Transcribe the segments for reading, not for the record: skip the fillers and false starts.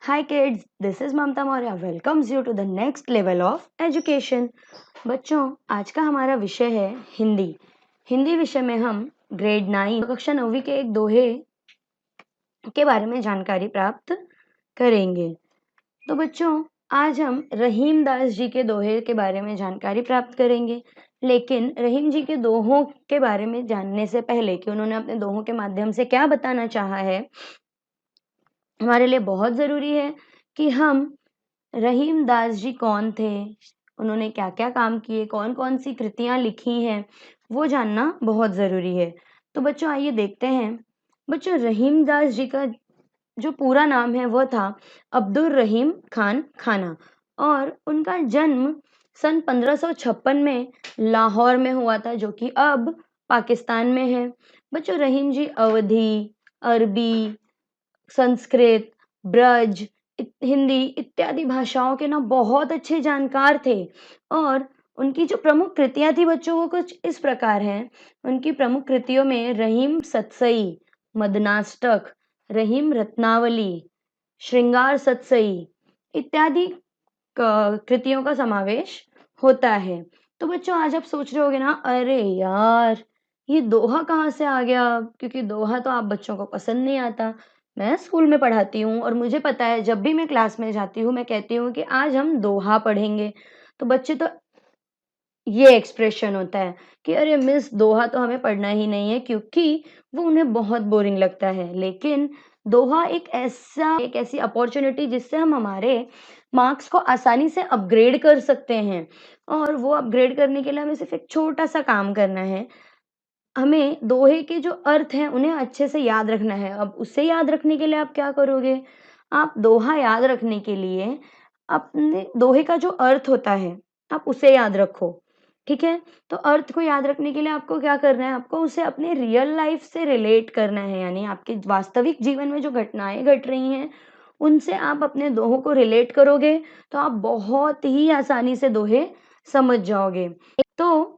Hi kids, this is Mamta Maurya welcomes you to the next level of education. बच्चों, आज का हमारा विषय है हिंदी। हिंदी विषय में हम ग्रेड 9 कक्षा 9वीं के एक दोहे के बारे में जानकारी प्राप्त करेंगे। तो बच्चों, आज हम रहीम दास जी के दोहे के बारे में जानकारी प्राप्त करेंगे। लेकिन रहीम जी के दोहों के बारे में जानने से पहले कि उन्होंने अपने दोहों के माध्यम से क्या बताना चाहा है, हमारे लिए बहुत ज़रूरी है कि हम रहीम दास जी कौन थे, उन्होंने क्या-क्या काम किए, कौन-कौन सी कृतियाँ लिखी हैं, वो जानना बहुत ज़रूरी है। तो बच्चों आइए देखते हैं। बच्चों, रहीम दास जी का जो पूरा नाम है वो था अब्दुल रहीम खान खाना और उनका जन्म सन 1556 में लाहौर में हुआ था, जो कि अब पाकिस्तान में है। बच्चों, रहीम जी अवधी, अरबी, संस्कृत, ब्रज, हिंदी इत्यादि भाषाओं के ना बहुत अच्छे जानकार थे और उनकी जो प्रमुख कृतियाँ थी बच्चों, वो कुछ इस प्रकार हैं। उनकी प्रमुख कृतियों में रहीम सतसई, मदनाष्टक, रहीम रत्नावली, श्रृंगार सतसई इत्यादि कृतियों का समावेश होता है। तो बच्चों, आज आप सोच रहे होगे ना, अरे यार, ये दोहा कहाँ से आ गया? क्योंकि दोहा तो आप बच्चों को पसंद नहीं आता। मैं स्कूल में पढ़ाती हूँ और मुझे पता है, जब भी मैं क्लास में जाती हूँ मैं कहती हूँ कि आज हम दोहा पढ़ेंगे। तो बच्चे तो ये एक्सप्रेशन होता है कि अरे मिस, दोहा तो हमें पढ़ना ही नहीं है, क्योंकि वो उन्हें बहुत बोरिंग लगता है। लेकिन दोहा एक ऐसी अपॉर्चुनिटी जिससे हम हमारे मार्क्स को आसानी से अपग्रेड कर सकते हैं और वो अपग्रेड करने के लिए हमें सिर्फ एक छोटा सा काम करना है। हमें दोहे के जो अर्थ हैं उन्हें अच्छे से याद रखना है। अब उसे याद रखने के लिए आप क्या करोगे? आप दोहा याद रखने के लिए अपने दोहे का जो अर्थ होता है, आप उसे याद रखो, ठीक है? तो अर्थ को याद रखने के लिए आपको क्या करना है? आपको उसे अपने रियल लाइफ से रिलेट करना है, यानी आपके वास्तविक जीवन में जो घटनाएँ घट रही हैं, उनसे आप अपने दोहों को रिलेट करोगे, तो आप बहुत ही आसानी से दोहे समझ जाओगे। तो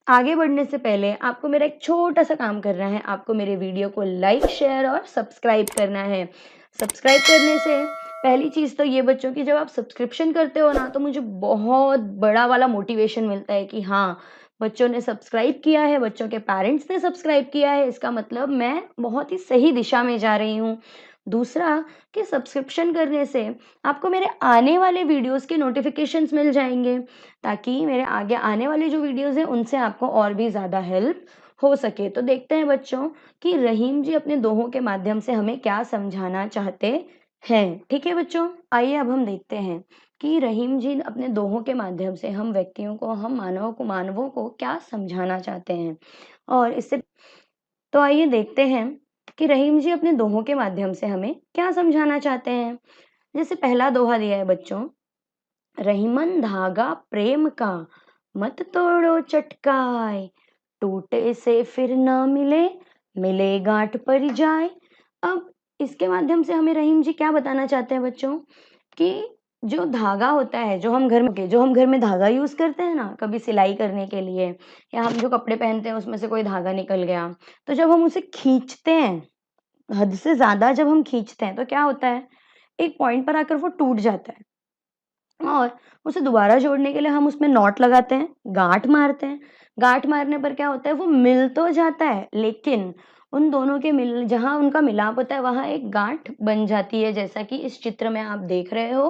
आगे बढ़ने से पहले आपको मेरा एक छोटा-सा काम करना है। आपको मेरे वीडियो को लाइक, शेयर और सब्सक्राइब करना है। सब्सक्राइब करने से पहली चीज़ तो ये बच्चों कि जब आप सब्सक्रिप्शन करते हो ना, तो मुझे बहुत बड़ा वाला मोटिवेशन मिलता है कि हाँ, बच्चों ने सब्सक्राइब किया है, बच्चों के पेरेंट्स ने सब्सक्राइब किया है, इसका मतलब मैं बहुत ही सही दिशा में जा रही हूँ। दूसरा कि सब्सक्रिप्शन करने से आपको मेरे आने वाले वीडियोज़ के नोटिफ़िकेशंस मिल जाएँगे, ताकि मेरे आगे आने वाले जो वीडियोज़ हैं उनसे आपको और भी ज़्यादा हेल्प हो सके। तो देखते हैं बच्चों कि रहीम जी अपने दोहों के माध्यम से हमें क्या समझाना चाहते हैं। ठीक है बच्चों? आइए अब हम देखते हैं कि रहीम जी अपने दोहों के माध्यम से हम व्यक्तियों को, हम मानवों को क्या समझाना चाहते हैं। और इससे तो आइए देखते हैं कि रहीम जी अपने दोहों के माध्यम से हमें क्या समझाना चाहते हैं। जैसे पहला दोहा दिया है बच्चों, रहीमन धागा प्रेम का, मत तोड़ो चटकाए, टूटे से फिर ना मिले, मिले गांठ पर जाए। अब इसके माध्यम से हमें रहीम जी क्या बताना चाहते हैं बच्चों कि जो धागा होता है, जो हम घर में धागा यूज करते हैं ना, कभी सिलाई करने के लिए, या हम जो कपड़े पहनते हैं उसमें से कोई धागा निकल गया, तो जब हम उसे खींचते हैं, हद से ज्यादा जब हम खींचते हैं तो क्या होता है, एक पॉइंट पर आकर वो टूट जाता है और उसे दोबारा जोड़ने के लिए हम उसमें नॉट लगाते हैं, गाँठ मारते हैं। गाँठ मारने पर क्या होता है, वो मिल तो जाता है, लेकिन उन दोनों के मिल जहाँ उनका मिलाप होता है वहाँ एक गाँठ बन जाती है। जैसा कि इस चित्र में आप देख रहे हो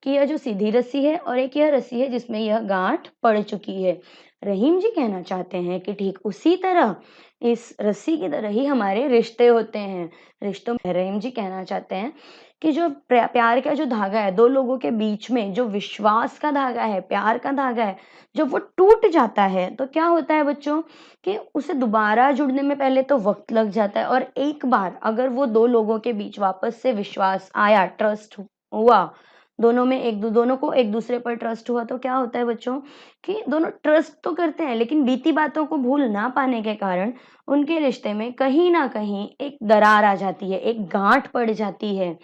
कि यह जो सीधी रस्सी है और एक यह रस्सी है जिसमें यह गाँठ पड़ चुकी है। रहीम जी कहना चाहते हैं कि ठीक उसी तरह इस रस्सी की तरह ही हमारे रिश्ते होते हैं। रिश्तों में रहीम जी कहना चाहते हैं कि जो प्यार का जो धागा है, दो लोगों के बीच में जो विश्वास का धागा है, प्यार का धागा है, जब वो टूट जाता है तो क्या होता है बच्चों कि उसे दोबारा जुड़ने में पहले तो वक्त लग जाता है, और एक बार अगर वो दो लोगों के बीच वापस से विश्वास आया, ट्रस्ट हुआ, दोनों को एक दूसरे पर ट्रस्ट हुआ, तो क्या होता है बच्चों कि दोनों ट्रस्ट तो करते हैं, लेकिन बीती बातों को भूल ना पाने के कारण उनके रिश्ते में कहीं ना कहीं एक दरार आ जाती है, एक गांठ पड़ जाती है।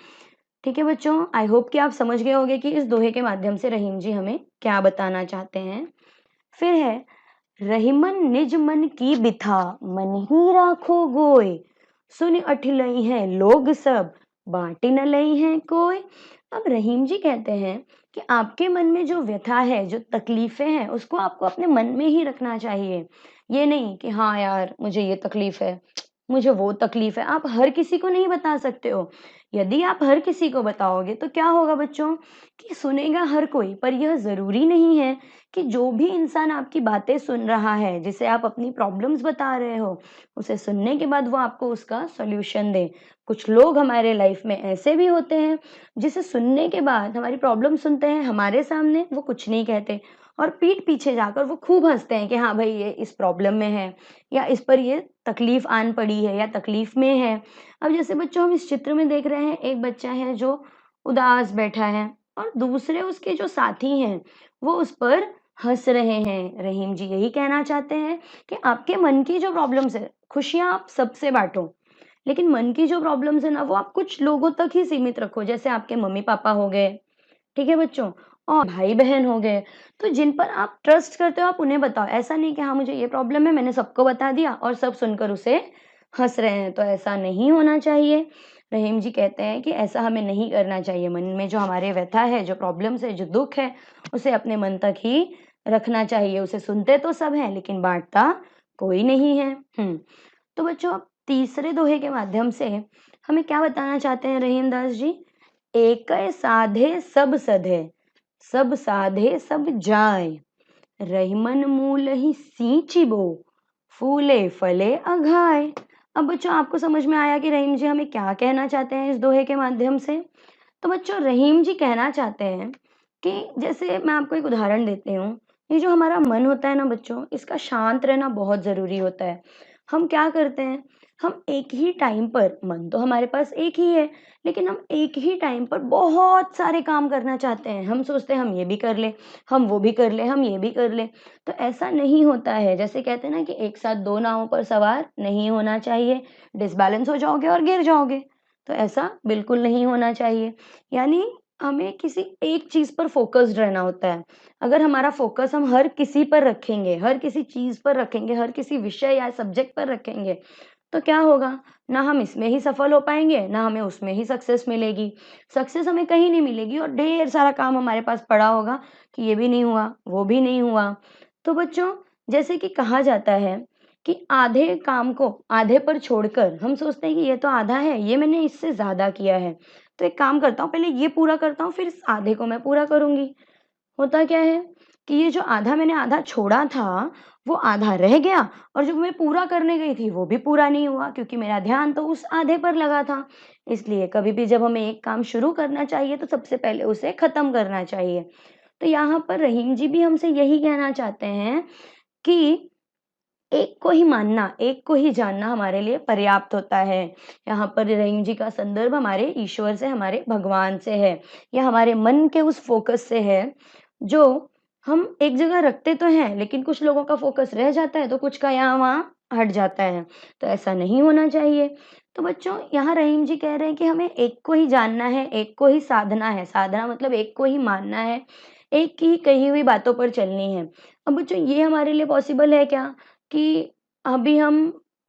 ठीक है बच्चों, आई होप कि आप समझ गए होंगे कि इस दोहे के माध्यम से रहीम जी हमें क्या बताना चाहते हैं। फिर है, रहीमन निज मन की बिथा, मन ही राखो गोय, सुन अठिलई हैं लोग सब, बाटी न लई है कोई। अब रहीम जी कहते हैं कि आपके मन में जो व्यथा है, जो तकलीफें हैं, उसको आपको अपने मन में ही रखना चाहिए। ये नहीं कि हाँ यार मुझे ये तकलीफ है, मुझे वो तकलीफ है। आप हर किसी को नहीं बता सकते हो। यदि आप हर किसी को बताओगे तो क्या होगा बच्चों, कि सुनेगा हर कोई, पर यह ज़रूरी नहीं है कि जो भी इंसान आपकी बातें सुन रहा है, जिसे आप अपनी प्रॉब्लम्स बता रहे हो, उसे सुनने के बाद वो आपको उसका सॉल्यूशन दे। कुछ लोग हमारे लाइफ में ऐसे भी होते हैं, जिसे सुनने के बाद हमारी प्रॉब्लम सुनते हैं, हमारे सामने वो कुछ नहीं कहते और पीठ पीछे जाकर वो खूब हँसते हैं कि हाँ भाई ये इस प्रॉब्लम में है या इस पर ये तकलीफ आन पड़ी है या तकलीफ में है। अब जैसे बच्चों हम इस चित्र में देख रहे हैं, एक बच्चा है जो उदास बैठा है और दूसरे उसके जो साथी हैं वो उस पर हंस रहे हैं। रहीम जी यही कहना चाहते हैं कि आपके मन की जो प्रॉब्लम्स है, खुशियां आप सबसे बांटो, लेकिन मन की जो प्रॉब्लम्स है ना वो आप कुछ लोगों तक ही सीमित रखो। जैसे आपके मम्मी पापा हो गए, ठीक है बच्चों, और भाई बहन हो गए, तो जिन पर आप ट्रस्ट करते हो आप उन्हें बताओ। ऐसा नहीं कि हाँ मुझे ये प्रॉब्लम है, मैंने सबको बता दिया और सब सुनकर उसे हंस रहे हैं, तो ऐसा नहीं होना चाहिए। रहीम जी कहते हैं कि ऐसा हमें नहीं करना चाहिए। मन में जो हमारे व्यथा है, जो प्रॉब्लम्स है, जो दुख है, उसे अपने मन तक ही रखना चाहिए। उसे सुनते तो सब हैं लेकिन बांटता कोई नहीं है। तो बच्चों अब तीसरे दोहे के माध्यम से हमें क्या बताना चाहते हैं रहीम दास जी? एकै साधे सब सधे, सब साधे सब जाय, रहीमन मूल ही सींचिबो, फूले फले अघाय। अब बच्चों आपको समझ में आया कि रहीम जी हमें क्या कहना चाहते हैं इस दोहे के माध्यम से? तो बच्चों रहीम जी कहना चाहते हैं कि जैसे मैं आपको एक उदाहरण देती हूँ, ये जो हमारा मन होता है ना बच्चों, इसका शांत रहना बहुत ज़रूरी होता है। हम क्या करते हैं, हम एक ही टाइम पर, मन तो हमारे पास एक ही है, लेकिन हम एक ही टाइम पर बहुत सारे काम करना चाहते हैं। हम सोचते हैं हम ये भी कर लें, हम वो भी कर लें, हम ये भी कर लें। तो ऐसा नहीं होता है। जैसे कहते हैं ना कि एक साथ दो नावों पर सवार नहीं होना चाहिए, डिसबैलेंस हो जाओगे और गिर जाओगे। तो ऐसा बिल्कुल नहीं होना चाहिए। यानी हमें किसी एक चीज़ पर फ़ोकस्ड रहना होता है। अगर हमारा फ़ोकस हम हर किसी पर रखेंगे, हर किसी चीज़ पर रखेंगे, हर किसी विषय या सब्जेक्ट पर रखेंगे, तो क्या होगा? ना हम इसमें ही सफल हो पाएँगे, ना हमें उसमें ही सक्सेस मिलेगी। सक्सेस हमें कहीं नहीं मिलेगी और ढेर सारा काम हमारे पास पड़ा होगा कि ये भी नहीं हुआ, वो भी नहीं हुआ। तो बच्चों, जैसे कि कहा जाता है कि आधे काम को आधे पर छोड़कर हम सोचते हैं कि ये तो आधा है, ये मैंने इससे ज़्यादा किया है। तो एक काम करता हूँ, पहले ये पूरा करता हूँ, फिर इस आधे को मैं पूरा करूँगी। होता क्या है कि ये जो आधा मैंने आधा छोड़ा था, वो आधा रह गया और जब मैं पूरा करने गई थी, वो भी पूरा नहीं हुआ क्योंकि मेरा ध्यान तो उस आधे पर लगा था। इसलिए कभी भी जब हमें एक काम शुरू करना चाहिए, तो सबसे पहले उसे खत्म करना चाहिए। तो यहाँ पर रहीम जी भी हमसे यही कहना चाहते हैं कि एक को ही मानना, एक को ही जानना हमारे लिए पर्याप्त होता है। यहाँ पर रहीम जी का संदर्भ हमारे ईश्वर से, हमारे भगवान से है या हमारे मन के उस फ़ोकस से है, जो हम एक जगह रखते तो हैं, लेकिन कुछ लोगों का फ़ोकस रह जाता है, तो कुछ का यहाँ-वहाँ हट जाता है। तो ऐसा नहीं होना चाहिए। तो बच्चों, यहाँ रहीम जी कह रहे हैं कि हमें एक को ही जानना है, एक को ही साधना है। साधना मतलब एक को ही मानना है, एक की कही हुई बातों पर चलनी है। अब बच्चों, ये हमारे लिए पॉसिबल है क्या? कि अभी हम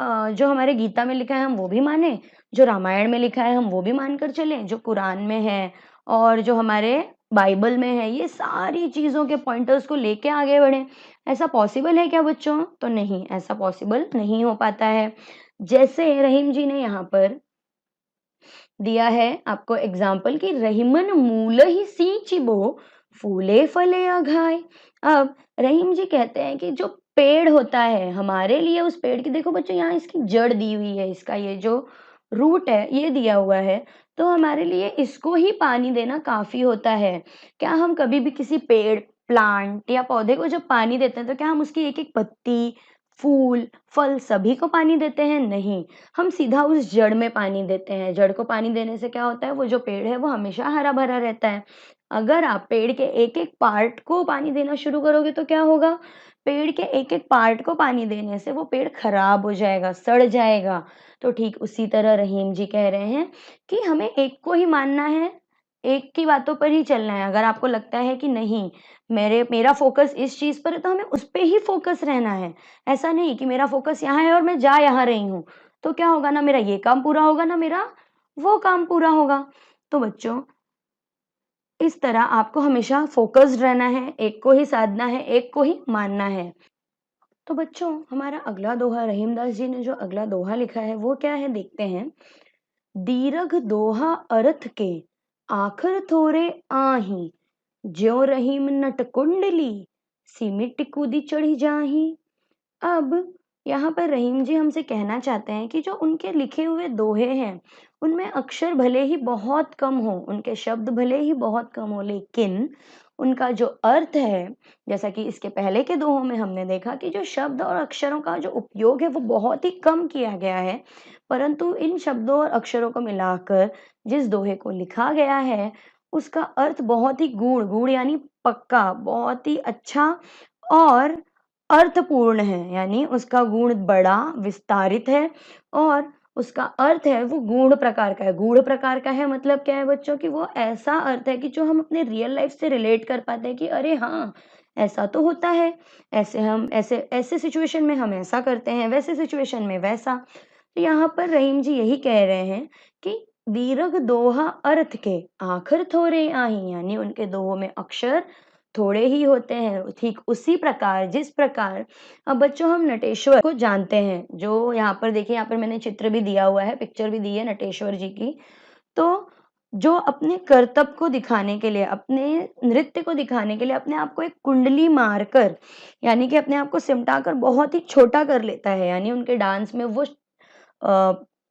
जो हमारे गीता में लिखा है हम वो भी माने, जो रामायण में लिखा है हम वो भी मानकर चलें, जो कुरान में है और जो हमारे बाइबल में है, ये सारी चीज़ों के पॉइंटर्स को लेके आगे बढ़ें। ऐसा पॉसिबल है क्या बच्चों? तो नहीं, ऐसा पॉसिबल नहीं हो पाता है। जैसे रहीम जी ने यहाँ पर दिया है आपको एग्जाम्पल कि रहीमन मूल ही सींचिबो, फूले फले अघाय। अब रहीम जी कहते हैं कि जो पेड़ होता है, हमारे लिए उस पेड़ की, देखो बच्चों यहाँ इसकी जड़ दी हुई है, इसका ये जो रूट है ये दिया हुआ है, तो हमारे लिए इसको ही पानी देना काफी होता है। क्या हम कभी भी किसी पेड़, प्लांट या पौधे को जब पानी देते हैं, तो क्या हम उसकी एक एक पत्ती, फूल, फल सभी को पानी देते हैं? नहीं, हम सीधा उस जड़ में पानी देते हैं। जड़ को पानी देने से क्या होता है, वो जो पेड़ है वो हमेशा हरा भरा रहता है। अगर आप पेड़ के एक एक पार्ट को पानी देना शुरू करोगे तो क्या होगा, पेड़ के एक एक पार्ट को पानी देने से वो पेड़ खराब हो जाएगा, सड़ जाएगा। तो ठीक उसी तरह रहीम जी कह रहे हैं कि हमें एक को ही मानना है, एक की बातों पर ही चलना है। अगर आपको लगता है कि नहीं, मेरा फोकस इस चीज पर है, तो हमें उस पे ही फोकस रहना है। ऐसा नहीं कि मेरा फोकस यहाँ है और मैं जा यहाँ रही हूँ, तो क्या होगा, ना मेरा ये काम पूरा होगा, ना मेरा वो काम पूरा होगा। तो बच्चों इस तरह आपको हमेशा फोकस्ड रहना है, एक को ही साधना है, एक को ही मानना है। तो बच्चों हमारा अगला दोहा, रहीमदास जी ने जो अगला दोहा लिखा है वो क्या है देखते हैं। दीर्घ दोहा अर्थ के आखिर थोरे आही, ज्यों रहीम नट कुंडली सिमिट कूदी चढ़ी जाही। अब यहाँ पर रहीम जी हमसे कहना चाहते हैं कि जो उनके लिखे हुए दोहे हैं उनमें अक्षर भले ही बहुत कम हो, उनके शब्द भले ही बहुत कम हो, लेकिन उनका जो अर्थ है, जैसा कि इसके पहले के दोहों में हमने देखा कि जो शब्द और अक्षरों का जो उपयोग है वो बहुत ही कम किया गया है, परंतु इन शब्दों और अक्षरों को मिलाकर जिस दोहे को लिखा गया है उसका अर्थ बहुत ही गूढ़, गूढ़ यानी पक्का, बहुत ही अच्छा और अर्थपूर्ण है, यानी उसका गुण बड़ा विस्तारित है और उसका अर्थ है वो गूढ़ प्रकार का है। गूढ़ प्रकार का है मतलब क्या है बच्चों, कि वो ऐसा अर्थ है कि जो हम अपने रियल लाइफ से रिलेट कर पाते हैं कि अरे हाँ ऐसा तो होता है, ऐसे हम ऐसे ऐसे सिचुएशन में हम ऐसा करते हैं, वैसे सिचुएशन में वैसा। तो यहाँ पर रहीम जी यही कह रहे हैं कि दीर्घ दोहा अर्थ के आखिर थोरे आही, यानी उनके दोहों में अक्षर थोड़े ही होते हैं। ठीक उसी प्रकार जिस प्रकार अब बच्चों हम नटेश्वर को जानते हैं, जो यहाँ पर देखिए, यहाँ पर मैंने चित्र भी दिया हुआ है, पिक्चर भी दी है नटेश्वर जी की। तो जो अपने करतब को दिखाने के लिए, अपने नृत्य को दिखाने के लिए अपने आप को एक कुंडली मारकर, यानी कि अपने आप को सिमटाकर बहुत ही छोटा कर लेता है, यानी उनके डांस में वो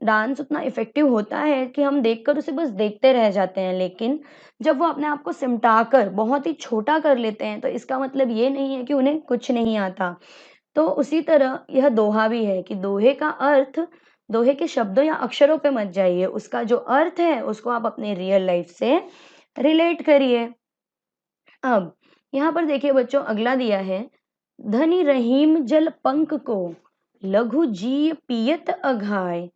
डांस उतना इफेक्टिव होता है कि हम देखकर उसे बस देखते रह जाते हैं। लेकिन जब वो अपने आप को सिमटाकर बहुत ही छोटा कर लेते हैं तो इसका मतलब ये नहीं है कि उन्हें कुछ नहीं आता। तो उसी तरह यह दोहा भी है कि दोहे का अर्थ, दोहे के शब्दों या अक्षरों पे मत जाइए, उसका जो अर्थ है उसको आप अपने रियल लाइफ से रिलेट करिए। अब यहाँ पर देखिए बच्चों अगला दिया है, धनी रहीम जल पंक को लघु जी पियत अघाय,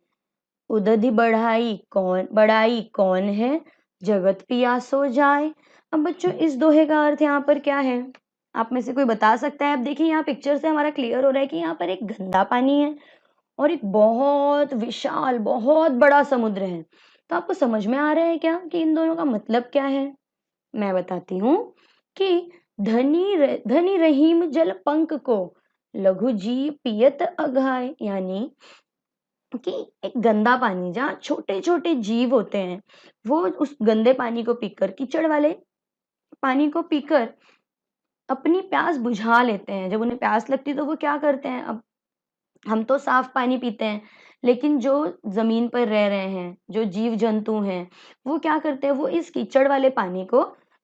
उदधि बढ़ाई कौन है, जगत पियासो जाए। अब बच्चों इस दोहे का अर्थ यहाँ पर क्या है, आप में से कोई बता सकता है। अब देखिए यहाँ पिक्चर से हमारा क्लियर हो रहा है कि यहाँ पर एक गंदा पानी है और एक बहुत विशाल बहुत बड़ा समुद्र है। तो आपको समझ में आ रहा है क्या कि इन दोनों का मतलब क्या है। मैं बताती हूँ कि धनी रहीम जल पंक को लघु जी पियत अघाय, यानी कि एक गंदा पानी जहाँ छोटे छोटे जीव होते हैं वो उस गंदे पानी को पीकर, कीचड़ वाले पानी को पीकर अपनी प्यास बुझा लेते हैं। जब उन्हें प्यास लगती है तो वो क्या करते हैं, अब हम तो साफ पानी पीते हैं, लेकिन जो जमीन पर रह रहे हैं, जो जीव जंतु हैं, वो क्या करते हैं, वो इस कीचड़ वाले पानी को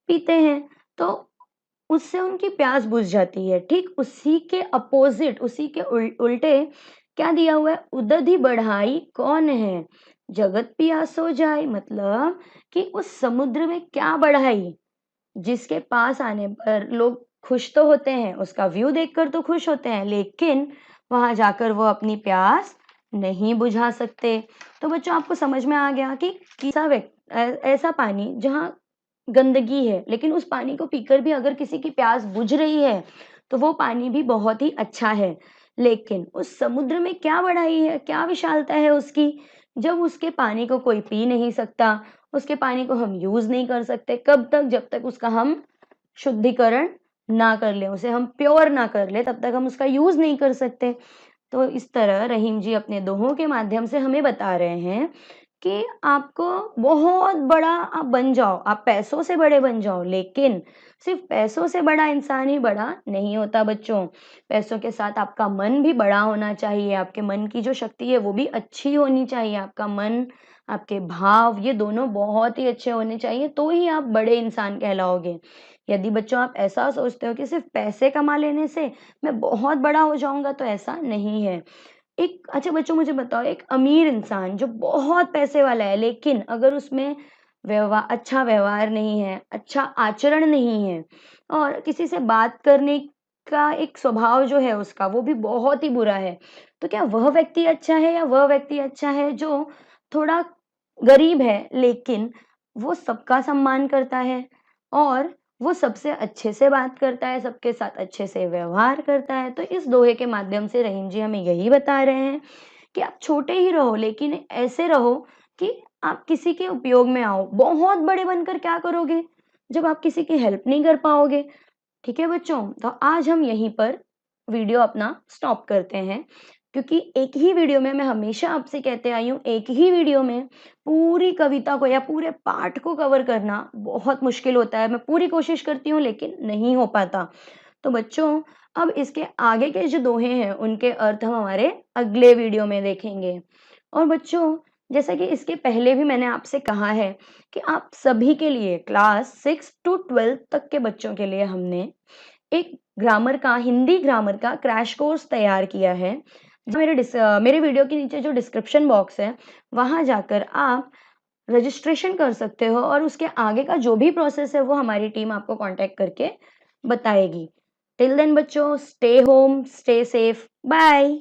पीते हैं। तो उससे उनकी प्यास बुझ जाती है। ठीक उसी के अपोजिट, उसी के उल्टे क्या दिया हुआ है, उदधि बढ़ाई कौन है, जगत पियासो जाए। मतलब कि उस समुद्र में क्या बढ़ाई, जिसके पास आने पर लोग खुश तो होते हैं, उसका व्यू देखकर तो खुश होते हैं, लेकिन वहां जाकर वो अपनी प्यास नहीं बुझा सकते। तो बच्चों आपको समझ में आ गया कि ऐसा पानी जहाँ गंदगी है, लेकिन उस पानी को पीकर भी अगर किसी की प्यास बुझ रही है तो वो पानी भी बहुत ही अच्छा है। लेकिन उस समुद्र में क्या बढ़ाई है, क्या विशालता है उसकी, जब उसके पानी को कोई पी नहीं सकता, उसके पानी को हम यूज नहीं कर सकते। कब तक, जब तक उसका हम शुद्धिकरण ना कर ले, उसे हम प्योर ना कर ले, तब तक हम उसका यूज नहीं कर सकते। तो इस तरह रहीम जी अपने दोहों के माध्यम से हमें बता रहे हैं कि आपको बहुत बड़ा आप बन जाओ, आप पैसों से बड़े बन जाओ, लेकिन सिर्फ पैसों से बड़ा इंसान ही बड़ा नहीं होता बच्चों। पैसों के साथ आपका मन भी बड़ा होना चाहिए, आपके मन की जो शक्ति है वो भी अच्छी होनी चाहिए। आपका मन, आपके भाव, ये दोनों बहुत ही अच्छे होने चाहिए, तो ही आप बड़े इंसान कहलाओगे। यदि बच्चों आप ऐसा सोचते हो कि सिर्फ पैसे कमा लेने से मैं बहुत बड़ा हो जाऊंगा, तो ऐसा नहीं है। एक अच्छा बच्चों मुझे बताओ, एक अमीर इंसान जो बहुत पैसे वाला है, लेकिन अगर उसमें अच्छा व्यवहार नहीं है, अच्छा आचरण नहीं है, और किसी से बात करने का एक स्वभाव जो है उसका वो भी बहुत ही बुरा है, तो क्या वह व्यक्ति अच्छा है, या वह व्यक्ति अच्छा है जो थोड़ा गरीब है लेकिन वो सबका सम्मान करता है और वो सबसे अच्छे से बात करता है, सबके साथ अच्छे से व्यवहार करता है। तो इस दोहे के माध्यम से रहीम जी हमें यही बता रहे हैं कि आप छोटे ही रहो, लेकिन ऐसे रहो कि आप किसी के उपयोग में आओ। बहुत बड़े बनकर क्या करोगे जब आप किसी की हेल्प नहीं कर पाओगे। ठीक है बच्चों, तो आज हम यहीं पर वीडियो अपना स्टॉप करते हैं, क्योंकि एक ही वीडियो में, मैं हमेशा आपसे कहते आई हूँ, एक ही वीडियो में पूरी कविता को या पूरे पाठ को कवर करना बहुत मुश्किल होता है। मैं पूरी कोशिश करती हूँ लेकिन नहीं हो पाता। तो बच्चों, अब इसके आगे के जो दोहे हैं उनके अर्थ हम हमारे अगले वीडियो में देखेंगे। और बच्चों, जैसा कि इसके पहले भी मैंने आपसे कहा है कि आप सभी के लिए क्लास 6 टू 12 तक के बच्चों के लिए हमने एक ग्रामर का, हिंदी ग्रामर का क्रैश कोर्स तैयार किया है। मेरे वीडियो के नीचे जो डिस्क्रिप्शन बॉक्स है वहां जाकर आप रजिस्ट्रेशन कर सकते हो और उसके आगे का जो भी प्रोसेस है वो हमारी टीम आपको कांटेक्ट करके बताएगी। टिल देन बच्चों, stay home, stay safe, bye.